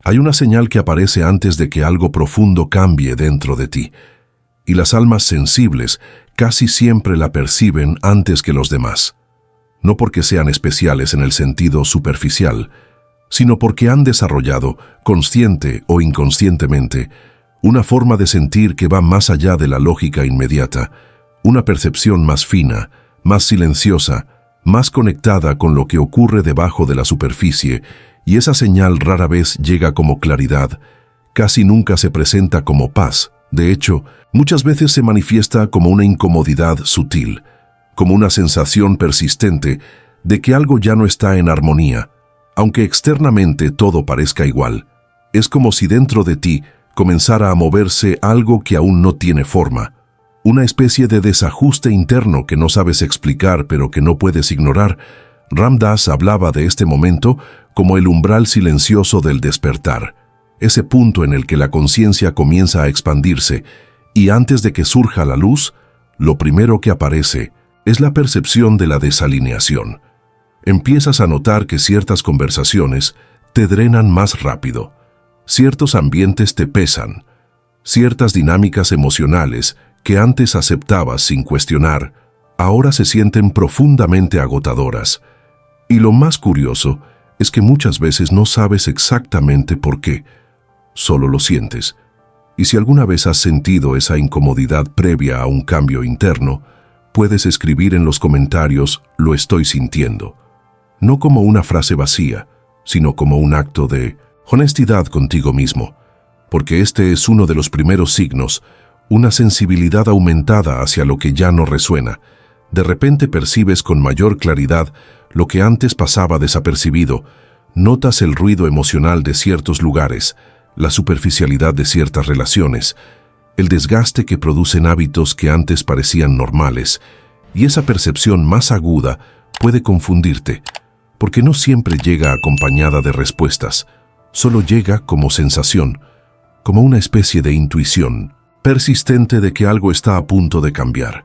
Hay una señal que aparece antes de que algo profundo cambie dentro de ti, y las almas sensibles casi siempre la perciben antes que los demás. No porque sean especiales en el sentido superficial, sino porque han desarrollado, consciente o inconscientemente, una forma de sentir que va más allá de la lógica inmediata, una percepción más fina, más silenciosa, más conectada con lo que ocurre debajo de la superficie, y esa señal rara vez llega como claridad, casi nunca se presenta como paz. De hecho, muchas veces se manifiesta como una incomodidad sutil, como una sensación persistente de que algo ya no está en armonía, aunque externamente todo parezca igual. Es como si dentro de ti comenzara a moverse algo que aún no tiene forma, una especie de desajuste interno que no sabes explicar pero que no puedes ignorar. Ram Dass hablaba de este momento como el umbral silencioso del despertar, ese punto en el que la conciencia comienza a expandirse y antes de que surja la luz, lo primero que aparece es la percepción de la desalineación. Empiezas a notar que ciertas conversaciones te drenan más rápido, ciertos ambientes te pesan, ciertas dinámicas emocionales que antes aceptabas sin cuestionar, ahora se sienten profundamente agotadoras. Y lo más curioso es que muchas veces no sabes exactamente por qué, solo lo sientes. Y si alguna vez has sentido esa incomodidad previa a un cambio interno, puedes escribir en los comentarios "lo estoy sintiendo", no como una frase vacía, sino como un acto de honestidad contigo mismo, porque este es uno de los primeros signos, una sensibilidad aumentada hacia lo que ya no resuena. De repente percibes con mayor claridad lo que antes pasaba desapercibido, notas el ruido emocional de ciertos lugares, la superficialidad de ciertas relaciones, el desgaste que producen hábitos que antes parecían normales, y esa percepción más aguda puede confundirte, porque no siempre llega acompañada de respuestas, solo llega como sensación, como una especie de intuición persistente de que algo está a punto de cambiar.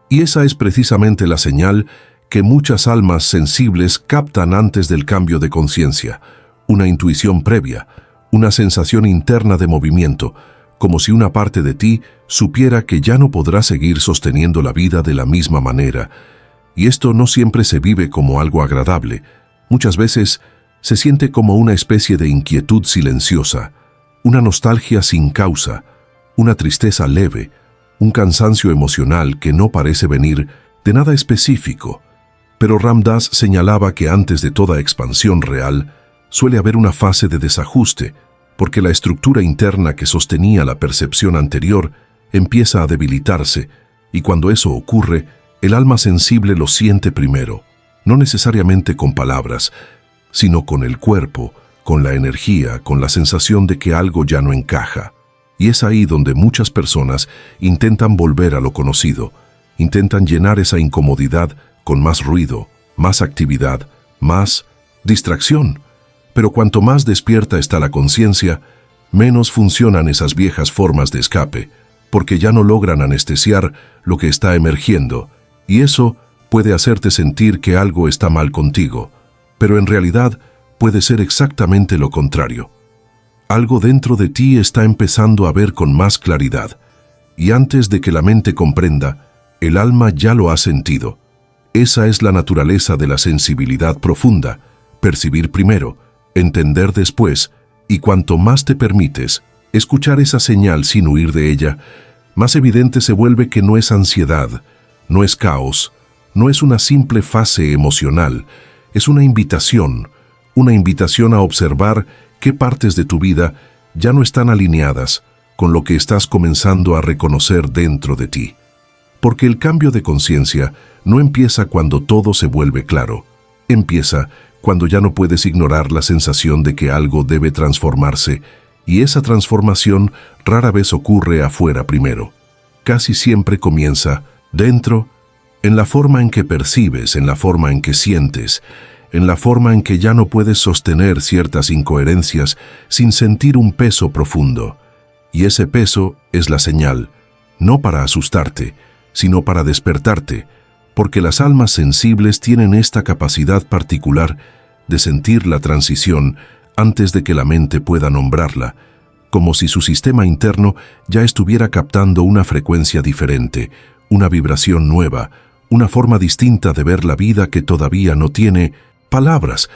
Y esa es precisamente la señal que muchas almas sensibles captan antes del cambio de conciencia, una intuición previa, una sensación interna de movimiento, como si una parte de ti supiera que ya no podrá seguir sosteniendo la vida de la misma manera. Y esto no siempre se vive como algo agradable, muchas veces se siente como una especie de inquietud silenciosa, una nostalgia sin causa, una tristeza leve, un cansancio emocional que no parece venir de nada específico. Pero Ram Dass señalaba que antes de toda expansión real suele haber una fase de desajuste, porque la estructura interna que sostenía la percepción anterior empieza a debilitarse, y cuando eso ocurre, el alma sensible lo siente primero, no necesariamente con palabras, sino con el cuerpo, con la energía, con la sensación de que algo ya no encaja. Y es ahí donde muchas personas intentan volver a lo conocido, intentan llenar esa incomodidad con más ruido, más actividad, más distracción. Pero cuanto más despierta está la conciencia, menos funcionan esas viejas formas de escape, porque ya no logran anestesiar lo que está emergiendo, y eso puede hacerte sentir que algo está mal contigo, pero en realidad puede ser exactamente lo contrario. Algo dentro de ti está empezando a ver con más claridad, y antes de que la mente comprenda, el alma ya lo ha sentido. Esa es la naturaleza de la sensibilidad profunda, percibir primero, entender después, y cuanto más te permites escuchar esa señal sin huir de ella, más evidente se vuelve que no es ansiedad, no es caos, no es una simple fase emocional, es una invitación a observar qué partes de tu vida ya no están alineadas con lo que estás comenzando a reconocer dentro de ti. Porque el cambio de conciencia no empieza cuando todo se vuelve claro, empieza cuando ya no puedes ignorar la sensación de que algo debe transformarse, y esa transformación rara vez ocurre afuera primero. Casi siempre comienza dentro, en la forma en que percibes, en la forma en que sientes, en la forma en que ya no puedes sostener ciertas incoherencias sin sentir un peso profundo. Y ese peso es la señal, no para asustarte, sino para despertarte, porque las almas sensibles tienen esta capacidad particular de sentir la transición antes de que la mente pueda nombrarla, como si su sistema interno ya estuviera captando una frecuencia diferente, una vibración nueva, una forma distinta de ver la vida que todavía no tiene palabras.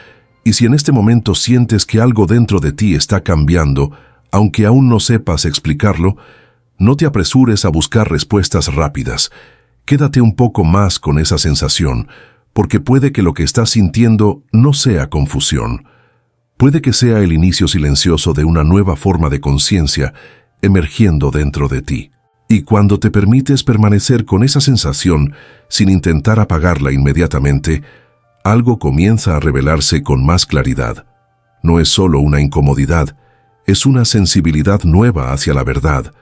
Y si en este momento sientes que algo dentro de ti está cambiando, aunque aún no sepas explicarlo, no te apresures a buscar respuestas rápidas. Quédate un poco más con esa sensación, porque puede que lo que estás sintiendo no sea confusión. Puede que sea el inicio silencioso de una nueva forma de conciencia emergiendo dentro de ti. Y cuando te permites permanecer con esa sensación sin intentar apagarla inmediatamente, algo comienza a revelarse con más claridad. No es solo una incomodidad, es una sensibilidad nueva hacia la verdad,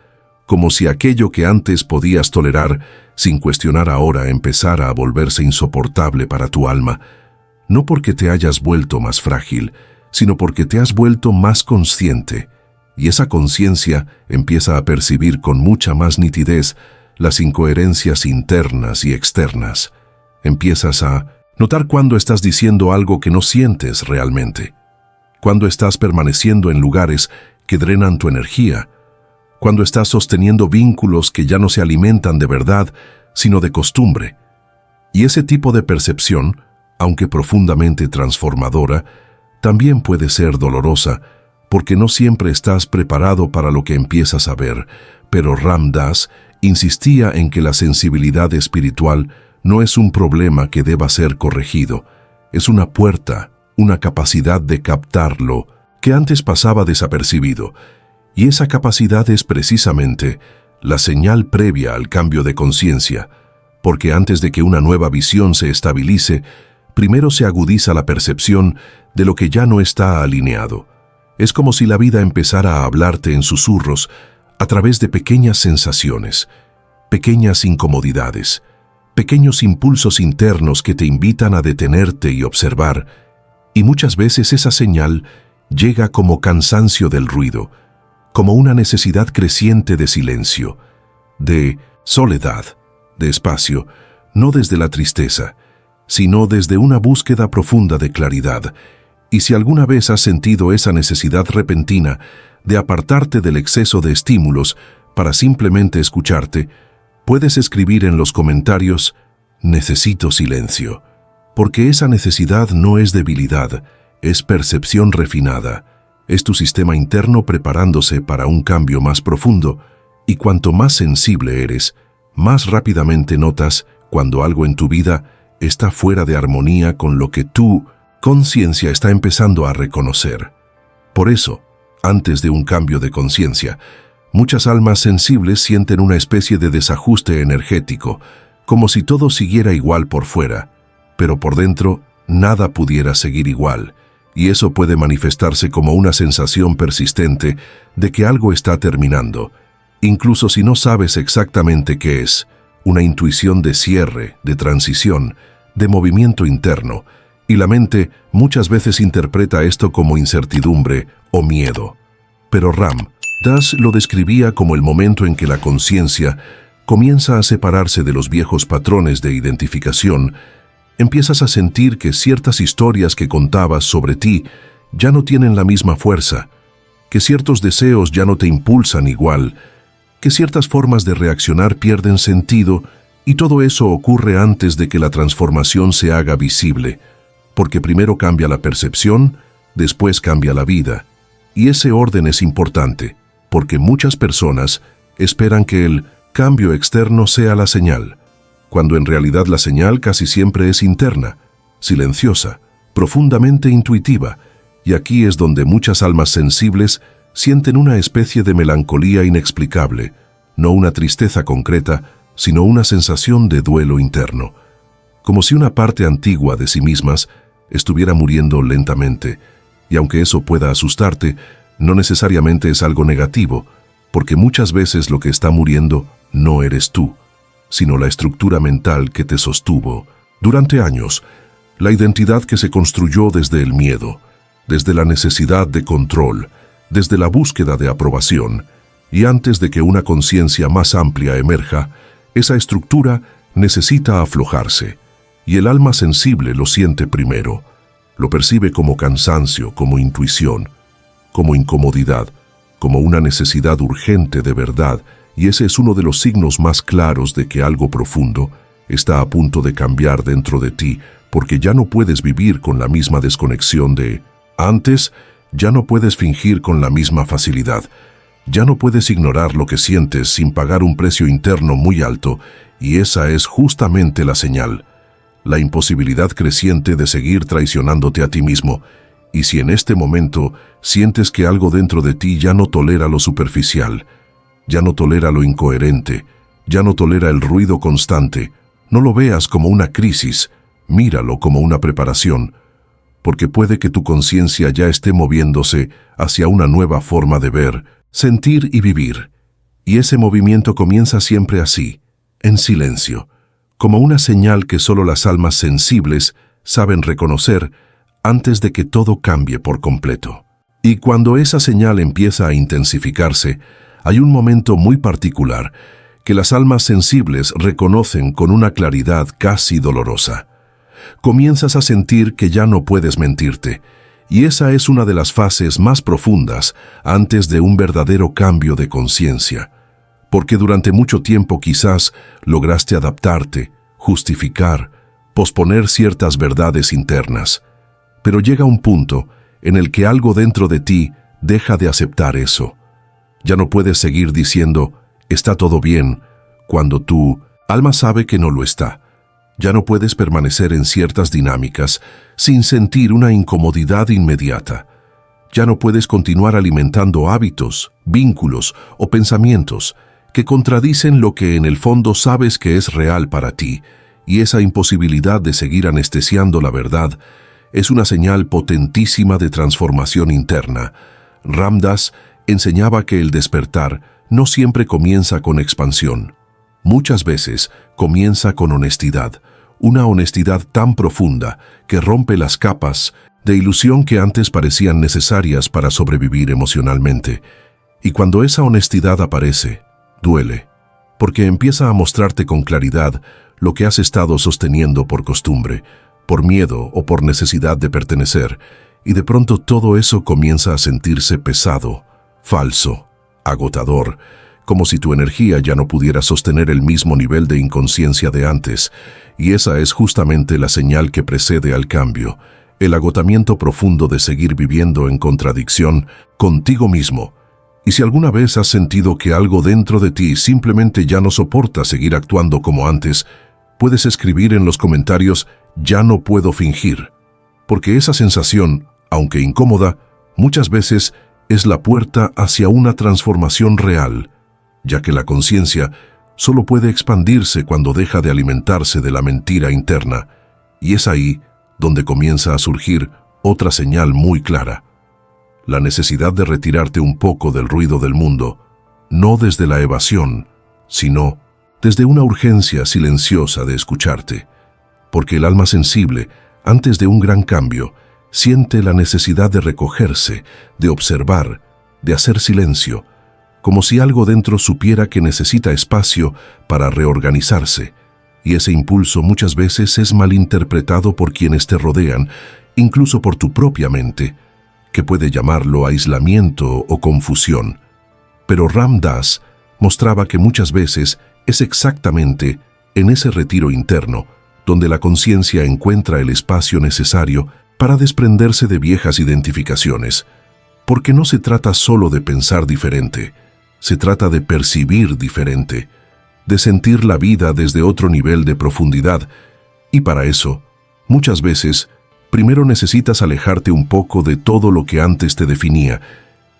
como si aquello que antes podías tolerar sin cuestionar ahora empezara a volverse insoportable para tu alma, no porque te hayas vuelto más frágil, sino porque te has vuelto más consciente, y esa conciencia empieza a percibir con mucha más nitidez las incoherencias internas y externas. Empiezas a notar cuando estás diciendo algo que no sientes realmente, cuando estás permaneciendo en lugares que drenan tu energía, cuando estás sosteniendo vínculos que ya no se alimentan de verdad, sino de costumbre. Y ese tipo de percepción, aunque profundamente transformadora, también puede ser dolorosa, porque no siempre estás preparado para lo que empiezas a ver, pero Ram Dass insistía en que la sensibilidad espiritual no es un problema que deba ser corregido, es una puerta, una capacidad de captarlo que antes pasaba desapercibido, y esa capacidad es precisamente la señal previa al cambio de conciencia, porque antes de que una nueva visión se estabilice, primero se agudiza la percepción de lo que ya no está alineado. Es como si la vida empezara a hablarte en susurros a través de pequeñas sensaciones, pequeñas incomodidades, pequeños impulsos internos que te invitan a detenerte y observar, y muchas veces esa señal llega como cansancio del ruido, como una necesidad creciente de silencio, de soledad, de espacio, no desde la tristeza, sino desde una búsqueda profunda de claridad. Y si alguna vez has sentido esa necesidad repentina de apartarte del exceso de estímulos para simplemente escucharte, puedes escribir en los comentarios: necesito silencio, porque esa necesidad no es debilidad, es percepción refinada, es tu sistema interno preparándose para un cambio más profundo, y cuanto más sensible eres, más rápidamente notas cuando algo en tu vida está fuera de armonía con lo que tu conciencia está empezando a reconocer. Por eso, antes de un cambio de conciencia, muchas almas sensibles sienten una especie de desajuste energético, como si todo siguiera igual por fuera, pero por dentro nada pudiera seguir igual, y eso puede manifestarse como una sensación persistente de que algo está terminando, incluso si no sabes exactamente qué es, una intuición de cierre, de transición, de movimiento interno, y la mente muchas veces interpreta esto como incertidumbre o miedo. Pero Ram Dass lo describía como el momento en que la conciencia comienza a separarse de los viejos patrones de identificación. Empiezas a sentir que ciertas historias que contabas sobre ti ya no tienen la misma fuerza, que ciertos deseos ya no te impulsan igual, que ciertas formas de reaccionar pierden sentido, y todo eso ocurre antes de que la transformación se haga visible, porque primero cambia la percepción, después cambia la vida. Y ese orden es importante, porque muchas personas esperan que el cambio externo sea la señal, cuando en realidad la señal casi siempre es interna, silenciosa, profundamente intuitiva, y aquí es donde muchas almas sensibles sienten una especie de melancolía inexplicable, no una tristeza concreta, sino una sensación de duelo interno, como si una parte antigua de sí mismas estuviera muriendo lentamente, y aunque eso pueda asustarte, no necesariamente es algo negativo, porque muchas veces lo que está muriendo no eres tú, sino la estructura mental que te sostuvo durante años, la identidad que se construyó desde el miedo, desde la necesidad de control, desde la búsqueda de aprobación, y antes de que una conciencia más amplia emerja, esa estructura necesita aflojarse, y el alma sensible lo siente primero. Lo percibe como cansancio, como intuición, como incomodidad, como una necesidad urgente de verdad, y ese es uno de los signos más claros de que algo profundo está a punto de cambiar dentro de ti, porque ya no puedes vivir con la misma desconexión de antes, ya no puedes fingir con la misma facilidad, ya no puedes ignorar lo que sientes sin pagar un precio interno muy alto, y esa es justamente la señal, la imposibilidad creciente de seguir traicionándote a ti mismo. Y si en este momento sientes que algo dentro de ti ya no tolera lo superficial, ya no tolera lo incoherente, ya no tolera el ruido constante, no lo veas como una crisis, míralo como una preparación, porque puede que tu conciencia ya esté moviéndose hacia una nueva forma de ver, sentir y vivir. Y ese movimiento comienza siempre así, en silencio, como una señal que solo las almas sensibles saben reconocer antes de que todo cambie por completo. Y cuando esa señal empieza a intensificarse, hay un momento muy particular que las almas sensibles reconocen con una claridad casi dolorosa. Comienzas a sentir que ya no puedes mentirte, y esa es una de las fases más profundas antes de un verdadero cambio de conciencia, porque durante mucho tiempo quizás lograste adaptarte, justificar, posponer ciertas verdades internas, pero llega un punto en el que algo dentro de ti deja de aceptar eso. Ya no puedes seguir diciendo, está todo bien, cuando tu alma sabe que no lo está. Ya no puedes permanecer en ciertas dinámicas sin sentir una incomodidad inmediata. Ya no puedes continuar alimentando hábitos, vínculos o pensamientos que contradicen lo que en el fondo sabes que es real para ti, y esa imposibilidad de seguir anestesiando la verdad es una señal potentísima de transformación interna. Ram Dass enseñaba que el despertar no siempre comienza con expansión. Muchas veces comienza con honestidad, una honestidad tan profunda que rompe las capas de ilusión que antes parecían necesarias para sobrevivir emocionalmente. Y cuando esa honestidad aparece, duele, porque empieza a mostrarte con claridad lo que has estado sosteniendo por costumbre, por miedo o por necesidad de pertenecer, y de pronto todo eso comienza a sentirse pesado, falso, agotador, como si tu energía ya no pudiera sostener el mismo nivel de inconsciencia de antes, y esa es justamente la señal que precede al cambio, el agotamiento profundo de seguir viviendo en contradicción contigo mismo. Y si alguna vez has sentido que algo dentro de ti simplemente ya no soporta seguir actuando como antes, puedes escribir en los comentarios, ya no puedo fingir, porque esa sensación, aunque incómoda, muchas veces es la puerta hacia una transformación real, ya que la conciencia solo puede expandirse cuando deja de alimentarse de la mentira interna, y es ahí donde comienza a surgir otra señal muy clara: la necesidad de retirarte un poco del ruido del mundo, no desde la evasión, sino desde una urgencia silenciosa de escucharte, porque el alma sensible, antes de un gran cambio, siente la necesidad de recogerse, de observar, de hacer silencio, como si algo dentro supiera que necesita espacio para reorganizarse, y ese impulso muchas veces es malinterpretado por quienes te rodean, incluso por tu propia mente, que puede llamarlo aislamiento o confusión. Pero Ram Dass mostraba que muchas veces es exactamente en ese retiro interno donde la conciencia encuentra el espacio necesario para desprenderse de viejas identificaciones, porque no se trata solo de pensar diferente, se trata de percibir diferente, de sentir la vida desde otro nivel de profundidad, y para eso, muchas veces, primero necesitas alejarte un poco de todo lo que antes te definía,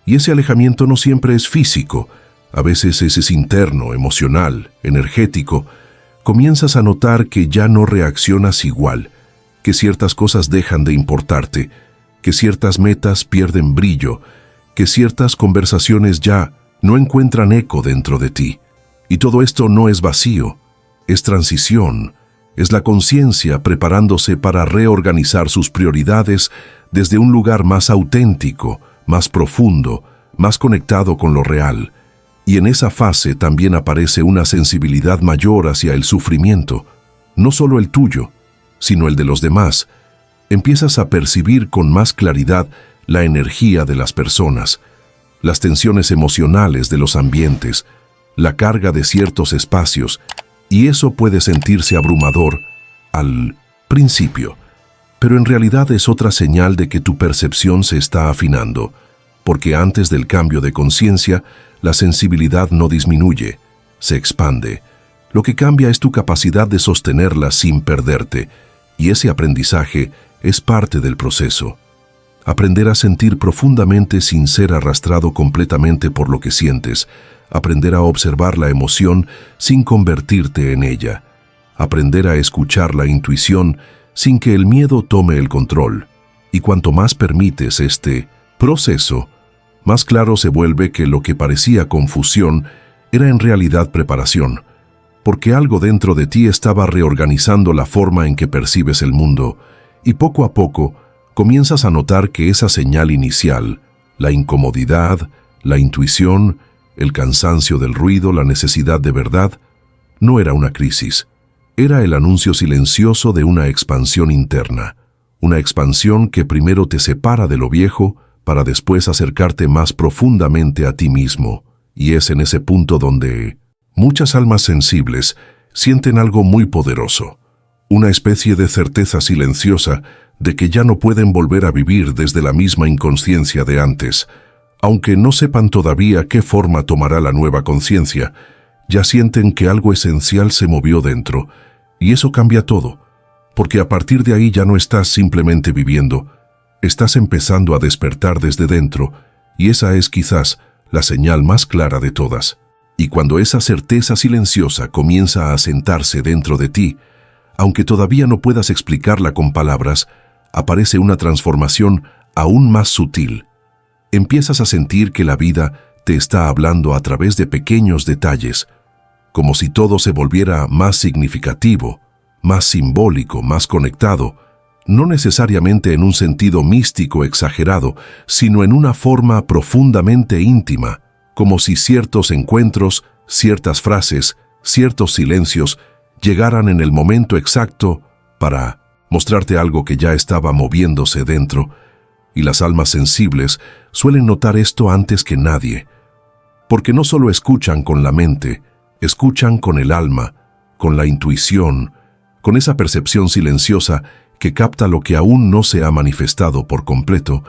y ese alejamiento no siempre es físico, a veces es interno, emocional, energético. Comienzas a notar que ya no reaccionas igual, que ciertas cosas dejan de importarte, que ciertas metas pierden brillo, que ciertas conversaciones ya no encuentran eco dentro de ti. Y todo esto no es vacío, es transición, es la conciencia preparándose para reorganizar sus prioridades desde un lugar más auténtico, más profundo, más conectado con lo real. Y en esa fase también aparece una sensibilidad mayor hacia el sufrimiento, no solo el tuyo, sino el de los demás, empiezas a percibir con más claridad la energía de las personas, las tensiones emocionales de los ambientes, la carga de ciertos espacios, y eso puede sentirse abrumador al principio, pero en realidad es otra señal de que tu percepción se está afinando, porque antes del cambio de conciencia, la sensibilidad no disminuye, se expande. Lo que cambia es tu capacidad de sostenerla sin perderte, y ese aprendizaje es parte del proceso. Aprender a sentir profundamente sin ser arrastrado completamente por lo que sientes, aprender a observar la emoción sin convertirte en ella, aprender a escuchar la intuición sin que el miedo tome el control. Y cuanto más permites este proceso, más claro se vuelve que lo que parecía confusión era en realidad preparación, porque algo dentro de ti estaba reorganizando la forma en que percibes el mundo, y poco a poco comienzas a notar que esa señal inicial, la incomodidad, la intuición, el cansancio del ruido, la necesidad de verdad, no era una crisis, era el anuncio silencioso de una expansión interna, una expansión que primero te separa de lo viejo para después acercarte más profundamente a ti mismo, y es en ese punto donde muchas almas sensibles sienten algo muy poderoso, una especie de certeza silenciosa de que ya no pueden volver a vivir desde la misma inconsciencia de antes. Aunque no sepan todavía qué forma tomará la nueva conciencia, ya sienten que algo esencial se movió dentro, y eso cambia todo, porque a partir de ahí ya no estás simplemente viviendo, estás empezando a despertar desde dentro, y esa es quizás la señal más clara de todas. Y cuando esa certeza silenciosa comienza a asentarse dentro de ti, aunque todavía no puedas explicarla con palabras, aparece una transformación aún más sutil. Empiezas a sentir que la vida te está hablando a través de pequeños detalles, como si todo se volviera más significativo, más simbólico, más conectado, no necesariamente en un sentido místico exagerado, sino en una forma profundamente íntima, como si ciertos encuentros, ciertas frases, ciertos silencios llegaran en el momento exacto para mostrarte algo que ya estaba moviéndose dentro, y las almas sensibles suelen notar esto antes que nadie, porque no solo escuchan con la mente, escuchan con el alma, con la intuición, con esa percepción silenciosa que capta lo que aún no se ha manifestado por completo.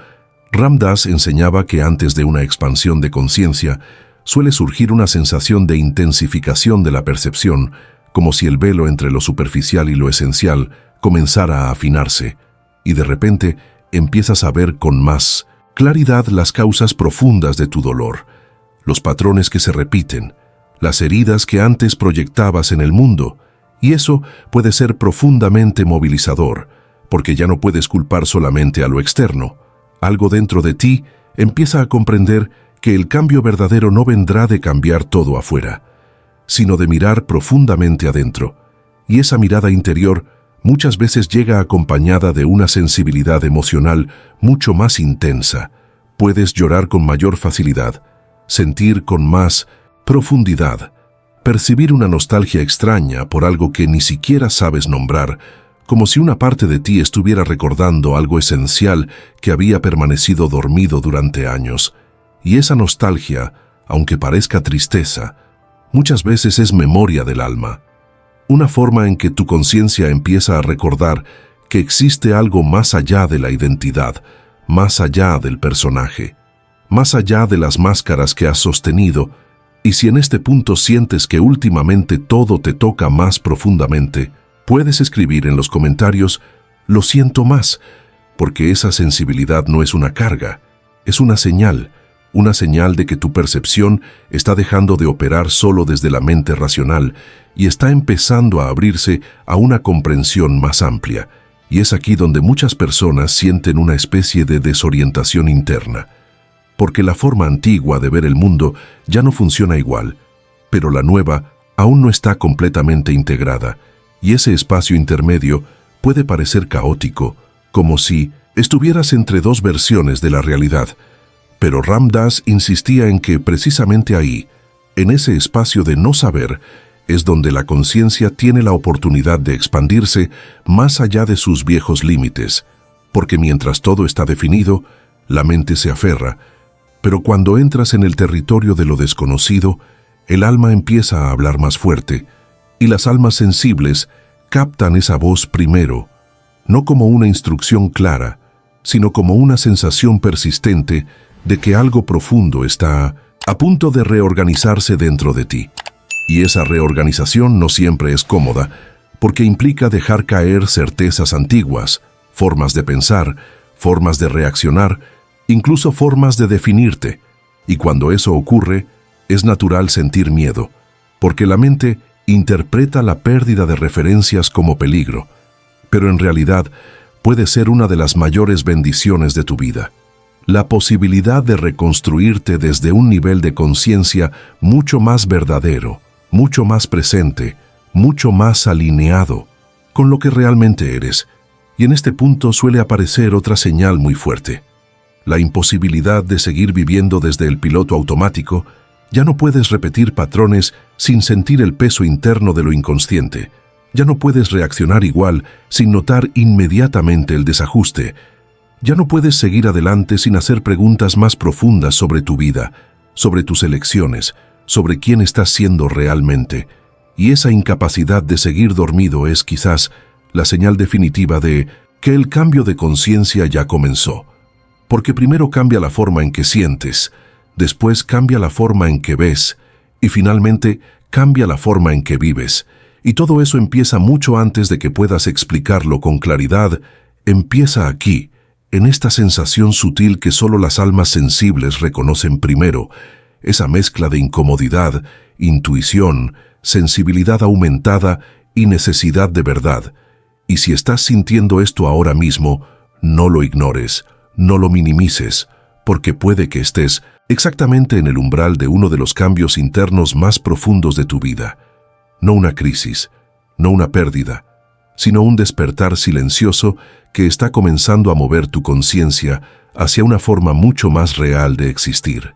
Ram Dass enseñaba que antes de una expansión de conciencia suele surgir una sensación de intensificación de la percepción, como si el velo entre lo superficial y lo esencial comenzara a afinarse, y de repente empiezas a ver con más claridad las causas profundas de tu dolor, los patrones que se repiten, las heridas que antes proyectabas en el mundo, y eso puede ser profundamente movilizador, porque ya no puedes culpar solamente a lo externo. Algo dentro de ti empieza a comprender que el cambio verdadero no vendrá de cambiar todo afuera, sino de mirar profundamente adentro, y esa mirada interior muchas veces llega acompañada de una sensibilidad emocional mucho más intensa. Puedes llorar con mayor facilidad, sentir con más profundidad, percibir una nostalgia extraña por algo que ni siquiera sabes nombrar, como si una parte de ti estuviera recordando algo esencial que había permanecido dormido durante años. Y esa nostalgia, aunque parezca tristeza, muchas veces es memoria del alma, una forma en que tu conciencia empieza a recordar que existe algo más allá de la identidad, más allá del personaje, más allá de las máscaras que has sostenido. Y si en este punto sientes que últimamente todo te toca más profundamente, puedes escribir en los comentarios: lo siento más, porque esa sensibilidad no es una carga, es una señal de que tu percepción está dejando de operar solo desde la mente racional y está empezando a abrirse a una comprensión más amplia. Y es aquí donde muchas personas sienten una especie de desorientación interna, porque la forma antigua de ver el mundo ya no funciona igual, pero la nueva aún no está completamente integrada, y ese espacio intermedio puede parecer caótico, como si estuvieras entre dos versiones de la realidad. Pero Ram Dass insistía en que precisamente ahí, en ese espacio de no saber, es donde la conciencia tiene la oportunidad de expandirse más allá de sus viejos límites, porque mientras todo está definido, la mente se aferra, pero cuando entras en el territorio de lo desconocido, el alma empieza a hablar más fuerte, y las almas sensibles captan esa voz primero, no como una instrucción clara, sino como una sensación persistente de que algo profundo está a punto de reorganizarse dentro de ti. Y esa reorganización no siempre es cómoda, porque implica dejar caer certezas antiguas, formas de pensar, formas de reaccionar, incluso formas de definirte. Y cuando eso ocurre, es natural sentir miedo, porque la mente interpreta la pérdida de referencias como peligro, pero en realidad puede ser una de las mayores bendiciones de tu vida. La posibilidad de reconstruirte desde un nivel de conciencia mucho más verdadero, mucho más presente, mucho más alineado con lo que realmente eres. Y en este punto suele aparecer otra señal muy fuerte. La imposibilidad de seguir viviendo desde el piloto automático. Ya no puedes repetir patrones sin sentir el peso interno de lo inconsciente. Ya no puedes reaccionar igual sin notar inmediatamente el desajuste. Ya no puedes seguir adelante sin hacer preguntas más profundas sobre tu vida, sobre tus elecciones, sobre quién estás siendo realmente. Y esa incapacidad de seguir dormido es quizás la señal definitiva de que el cambio de conciencia ya comenzó. Porque primero cambia la forma en que sientes, después cambia la forma en que ves, y finalmente cambia la forma en que vives. Y todo eso empieza mucho antes de que puedas explicarlo con claridad. Empieza aquí, en esta sensación sutil que solo las almas sensibles reconocen primero, esa mezcla de incomodidad, intuición, sensibilidad aumentada y necesidad de verdad. Y si estás sintiendo esto ahora mismo, no lo ignores, no lo minimices, porque puede que estés exactamente en el umbral de uno de los cambios internos más profundos de tu vida. No una crisis, no una pérdida, sino un despertar silencioso que está comenzando a mover tu conciencia hacia una forma mucho más real de existir.